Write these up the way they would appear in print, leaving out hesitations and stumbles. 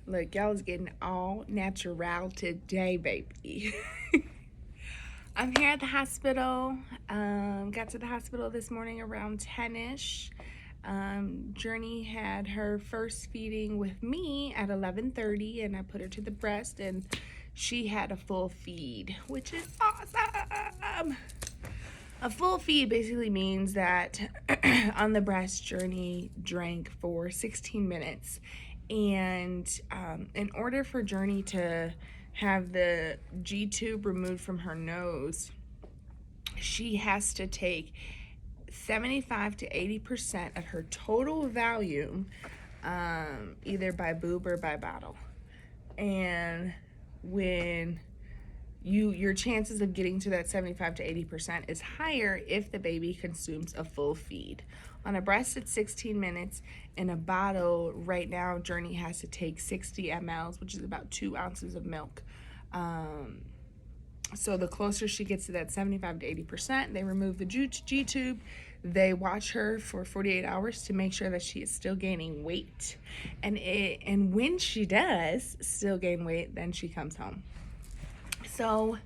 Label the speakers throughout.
Speaker 1: Look, y'all is getting all natural today, baby. I'm here at the hospital. Got to the hospital this morning around 10ish. Journey had her first feeding with me at 11:30, and I put her to the breast, and she had a full feed, which is awesome. A full feed basically means that on the breast, Journey drank for 16 minutes. And in order for Journey to have the G tube removed from her nose, she has to take 75 to 80% of her total volume, either by boob or by bottle. And when your chances of getting to that 75 to 80% is higher if the baby consumes a full feed. On a breast, it's 16 minutes. In a bottle, right now, Journey has to take 60 mLs, which is about 2 ounces of milk. So the closer she gets to that 75 to 80%, they remove the G tube. They watch her for 48 hours to make sure that she is still gaining weight. And when she does still gain weight, then she comes home. So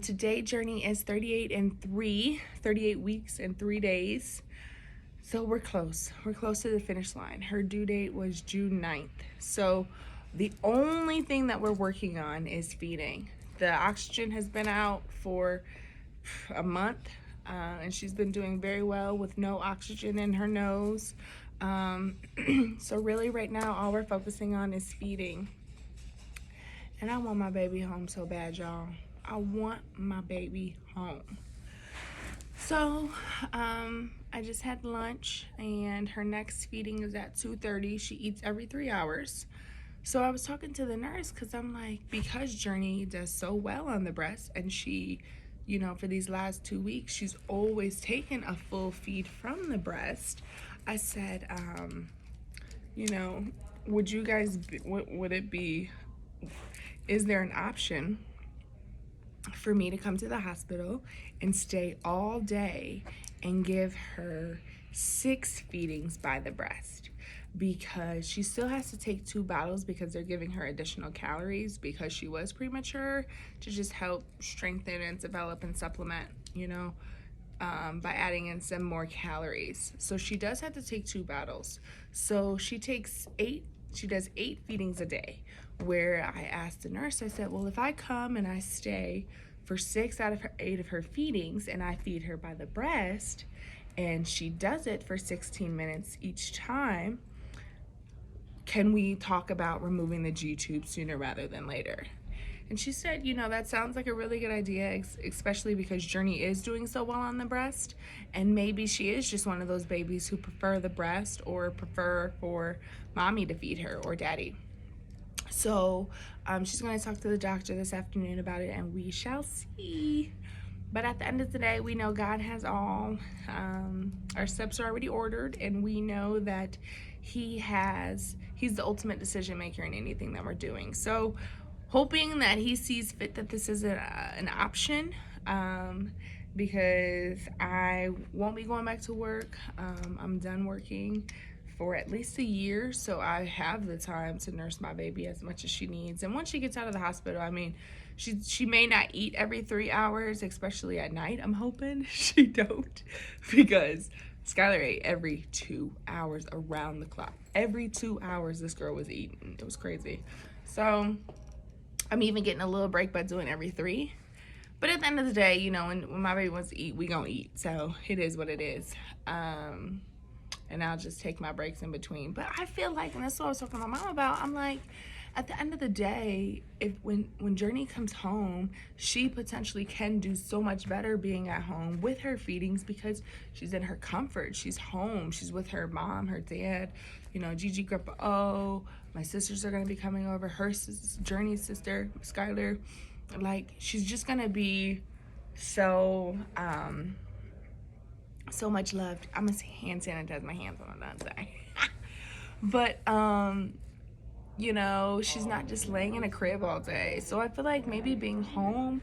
Speaker 1: today Journey is 38 weeks and 3 days. So we're close to the finish line. Her due date was June 9th. So the only thing that we're working on is feeding. The oxygen has been out for a month, and she's been doing very well with no oxygen in her nose. So really right now all we're focusing on is feeding. And I want my baby home so bad, y'all. I want my baby home. So, I just had lunch, and her next feeding is at 2:30. She eats every 3 hours. So I was talking to the nurse because I'm like, because Journey does so well on the breast, and she, for these last 2 weeks, she's always taken a full feed from the breast. I said, would you guys, would it be, is there an option for me to come to the hospital and stay all day and give her 6 feedings by the breast? Because she still has to take 2 bottles because they're giving her additional calories because she was premature, to just help strengthen and develop and supplement, by adding in some more calories. So she does have to take 2 bottles. So she does 8 feedings a day, where I asked the nurse, I said, well, if I come and I stay for 6 out of her 8 of her feedings and I feed her by the breast, and she does it for 16 minutes each time, can we talk about removing the G tube sooner rather than later? And she said, that sounds like a really good idea, especially because Journey is doing so well on the breast, and maybe she is just one of those babies who prefer the breast or prefer for mommy to feed her or daddy. So she's going to talk to the doctor this afternoon about it, and we shall see. But at the end of the day, we know God has all. Our steps are already ordered, and we know that He's the ultimate decision maker in anything that we're doing. So hoping that He sees fit that this is an option, because I won't be going back to work. I'm done working for at least a year, so I have the time to nurse my baby as much as she needs. And once she gets out of the hospital, she may not eat every 3 hours, especially at night. I'm hoping she don't, because Skylar ate every 2 hours around the clock. Every 2 hours this girl was eating. It was crazy. So I'm even getting a little break by doing every 3. But at the end of the day, when my baby wants to eat, we gonna eat. So it is what it is. And I'll just take my breaks in between. But I feel like, and that's what I was talking to my mom about, I'm like, at the end of the day, when Journey comes home, she potentially can do so much better being at home with her feedings, because she's in her comfort. She's home. She's with her mom, her dad, Gigi, Grandpa O. My sisters are going to be coming over. Her Journey's sister, Skylar. Like, she's just going to be so much loved. I'm gonna hand sanitize my hands when I'm done saying. But she's not just laying in a crib all day. So I feel like maybe being home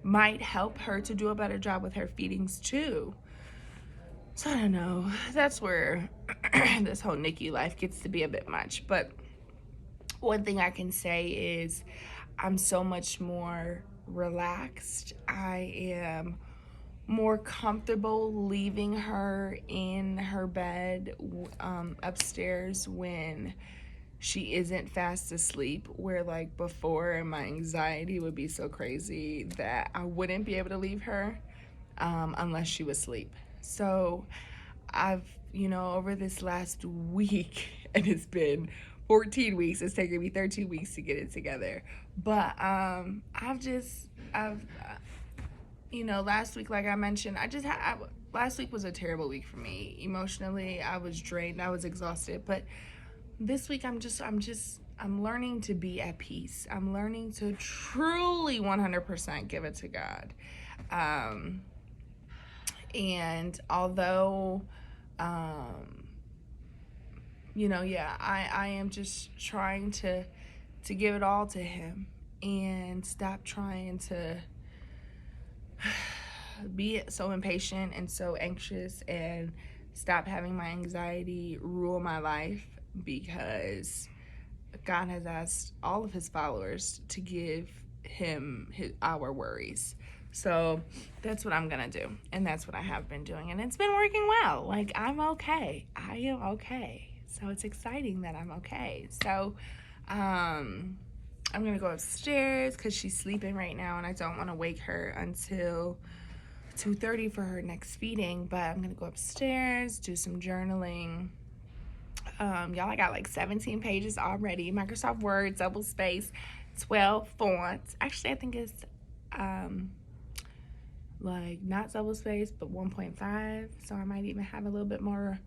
Speaker 1: might help her to do a better job with her feedings too. So I don't know. That's where this whole NICU life gets to be a bit much. But one thing I can say is I'm so much more relaxed. I am more comfortable leaving her in her bed upstairs when she isn't fast asleep, where like before my anxiety would be so crazy that I wouldn't be able to leave her unless she was asleep. So I've, over this last week, and it's been 14 weeks, it's taken me 13 weeks to get it together. But last week, like I mentioned, last week was a terrible week for me. Emotionally, I was drained, I was exhausted. But this week, I'm learning to be at peace. I'm learning to truly 100% give it to God. And although, I am just trying to give it all to Him and stop trying to be so impatient and so anxious and stop having my anxiety rule my life, because God has asked all of His followers to give Him our worries. So that's what I'm gonna do, and that's what I have been doing, and it's been working well. Like, I'm okay. I am okay. So it's exciting that I'm okay. So I'm gonna go upstairs because she's sleeping right now, and I don't want to wake her until 2:30 for her next feeding. But I'm gonna go upstairs, do some journaling. Y'all, I got like 17 pages already. Microsoft Word, double space, 12 fonts. Actually, I think it's like not double space, but 1.5. So I might even have a little bit more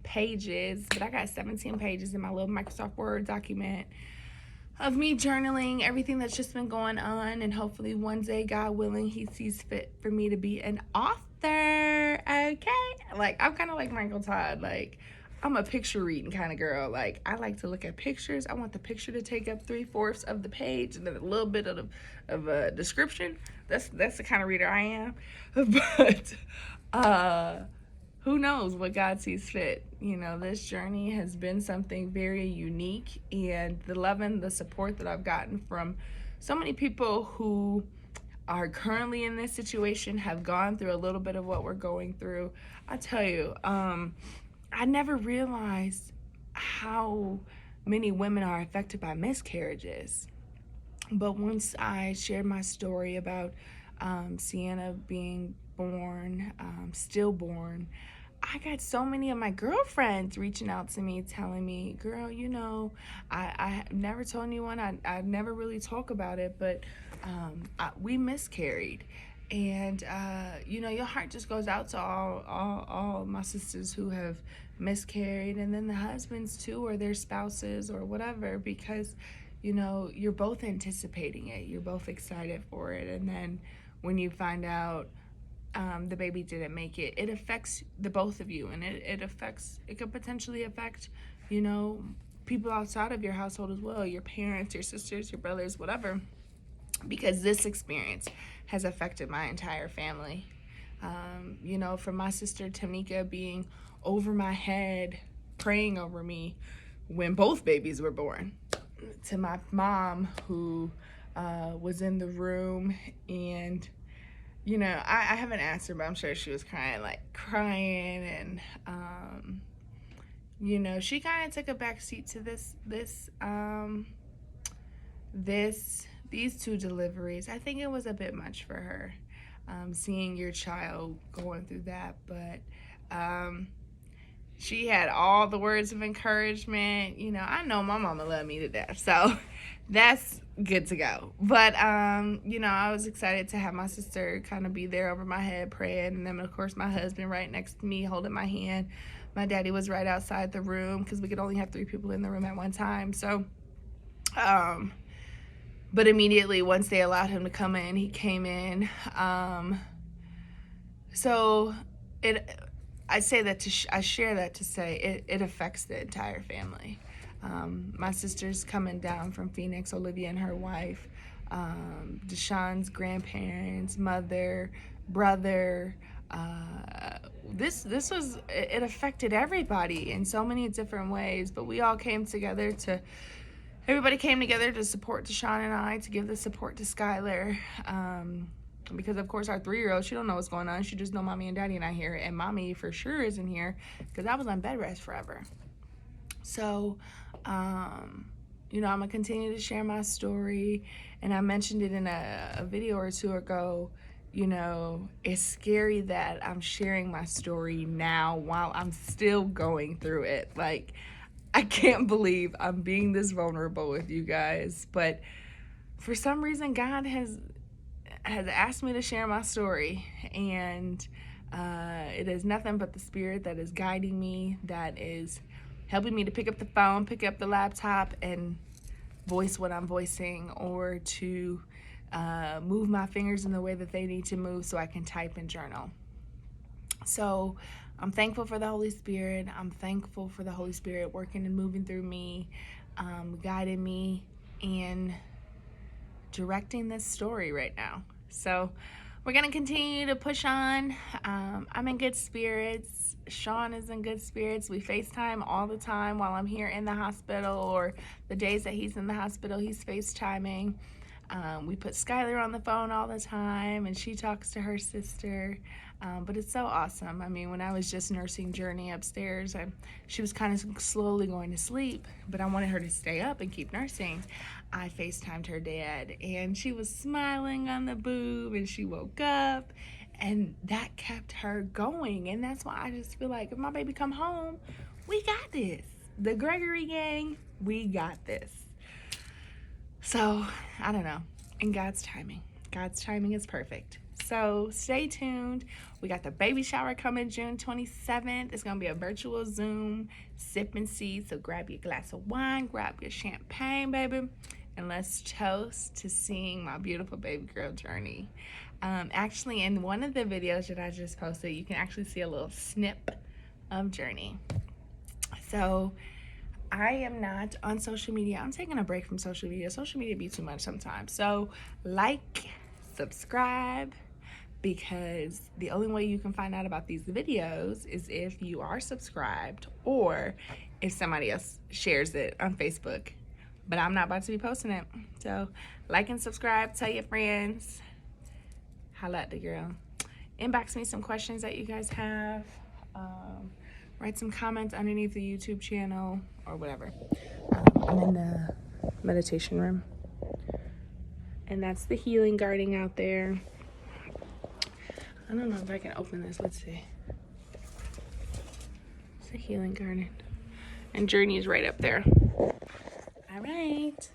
Speaker 1: pages. But I got 17 pages in my little Microsoft Word document of me journaling everything that's just been going on. And hopefully one day, God willing, He sees fit for me to be an author. Okay? Like, I'm kind of like Michael Todd. Like, I'm a picture reading kind of girl. Like, I like to look at pictures. I want the picture to take up 3/4 of the page and then a little bit of a description. That's the kind of reader I am. But who knows what God sees fit. This journey has been something very unique, and the love and the support that I've gotten from so many people who are currently in this situation, have gone through a little bit of what we're going through. I tell you, I never realized how many women are affected by miscarriages. But once I shared my story about Sienna being born, stillborn, I got so many of my girlfriends reaching out to me, telling me, girl, I never told anyone, I never really talk about it, but we miscarried. And, your heart just goes out to all my sisters who have miscarried, and then the husbands too, or their spouses or whatever, because, you're both anticipating it. You're both excited for it. And then when you find out the baby didn't make it, it affects the both of you, and it could potentially affect, people outside of your household as well, your parents, your sisters, your brothers, whatever, because this experience has affected my entire family. From my sister Tamika being over my head, praying over me when both babies were born, to my mom who was in the room, and I haven't asked her, but I'm sure she was crying, and she kind of took a back seat to these two deliveries. I think it was a bit much for her, seeing your child going through that, but she had all the words of encouragement. I know my mama loved me to death, so that's good to go. But I was excited to have my sister kind of be there over my head praying, and then of course my husband right next to me holding my hand. My daddy was right outside the room because we could only have 3 people in the room at one time. So but immediately once they allowed him to come in, he came in. I share that to say it affects the entire family. My sister's coming down from Phoenix, Olivia and her wife, Deshaun's grandparents, mother, brother, this was, it affected everybody in so many different ways, but we all came together to, everybody came together to support Deshaun and I, to give the support to Skylar. Because of course our 3-year-old, she don't know what's going on. She just know mommy and daddy not here, and mommy for sure isn't here because I was on bed rest forever. So, you know, I'm gonna continue to share my story, and I mentioned it in a video or two ago. You know, it's scary that I'm sharing my story now while I'm still going through it. Like, I can't believe I'm being this vulnerable with you guys, but for some reason God has asked me to share my story, and it is nothing but the Spirit that is guiding me, that is helping me to pick up the phone, pick up the laptop, and voice what I'm voicing, or to move my fingers in the way that they need to move so I can type and journal. So I'm thankful for the Holy Spirit. I'm thankful for the Holy Spirit working and moving through me, guiding me, and directing this story right now. So we're going to continue to push on. I'm in good spirits. Sean is in good spirits. We FaceTime all the time while I'm here in the hospital, or the days that he's in the hospital, he's FaceTiming. We put Skylar on the phone all the time, and she talks to her sister. But it's so awesome. I mean, when I was just nursing Journey upstairs, she was kind of slowly going to sleep, but I wanted her to stay up and keep nursing. I FaceTimed her dad, and she was smiling on the boob, and she woke up, and that kept her going. And that's why I just feel like if my baby come home, we got this. The Gregory gang, we got this. So, I don't know. In God's timing is perfect. So stay tuned. We got the baby shower coming June 27th. It's going to be a virtual Zoom sip and see. So grab your glass of wine, grab your champagne, baby, and let's toast to seeing my beautiful baby girl Journey. Actually, in one of the videos that I just posted, you can actually see a little snip of Journey. So I am not on social media. I'm taking a break from social media. Social media be too much sometimes. So like, subscribe, because the only way you can find out about these videos is if you are subscribed, or if somebody else shares it on Facebook. But I'm not about to be posting it. So like and subscribe, tell your friends. Holla at the girl. Inbox me some questions that you guys have. Write some comments underneath the YouTube channel or whatever. I'm in the meditation room, and that's the healing garden out there. I don't know if I can open this. Let's see. It's a healing garden, and Journey is right up there. All right.